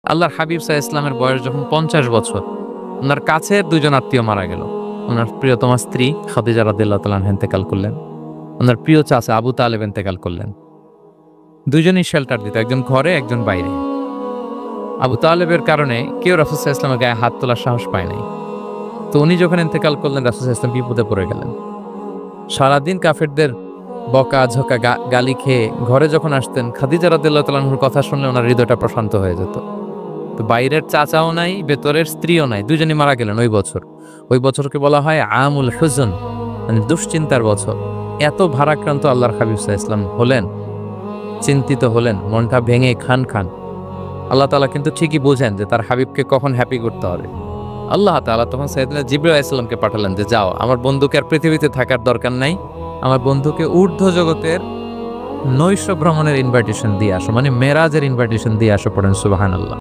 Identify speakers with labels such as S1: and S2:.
S1: আল্লাহর হাবিব সাল্লাল্লাহু আলাইহি ওয়াসাল্লামের বয়স যখন ৫০ বছর, উনার কাছের ২ জন আত্মীয় মারা গেল। উনার প্রিয়তমা স্ত্রী খাদিজা রাদিয়াল্লাহু তাআলা আনহা ইন্তেকাল করলেন। উনার প্রিয় চাচা আবু তালেব ইন্তেকাল করলেন। ২ জনই শেল্টার দিত, একজন ঘরে, একজন বাইরে। আবু তালেবের কারণে কেউ রাসূল সাল্লাল্লাহু আলাইহি ওয়াসাল্লামের গায়ে হাত তোলার সাহস পায় নাই। তো উনি যখন ইন্তেকাল করলেন, রাসূল সাল্লাল্লাহু আলাইহি ওয়াসাল্লাম বিপদে পড়ে গেলেন। সারাদিন কাফেরদের বকা-ঝকা গালি খেয়ে ঘরে যখন আসতেন, খাদিজা রাদিয়াল্লাহু তাআলা আনহার কথা শুনলে উনার হৃদয়টা প্রশান্ত হয়ে যেত। তো বাইরের চাচাও নাই, ভেতরের স্ত্রীও নাই, ২ জনই মারা গেলেন ওই বছর। ওই বছরকে বলা হয় আমুল হুজন, মানে দুশ্চিন্তার বছর। এত ভারাক্রান্ত আল্লাহর হাবিব সাল্লাল্লাহু আলাইহি ওয়াসাল্লাম হলেন, চিন্তিত হলেন, মনটা ভেঙে খান। আল্লাহ তাআলা কিন্তু ঠিকই বোঝেন যে তার হাবিবকে কখন হ্যাপি করতে হবে। আল্লাহ তাআলা তখন সাইয়েদনা জিবরাইল আলাইহিস সালামকে পাঠালেন যে যাও, আমার বন্ধুকে আর পৃথিবীতে থাকার দরকার নাই, আমার বন্ধুকে ঊর্ধ্ব জগতের নৈশ ভ্রমণের ইনভাইটেশন দিয়ে আসো, মানে মেরাজের ইনভাইটেশন দিয়ে আসো। পড়েন সুবহানাল্লাহ।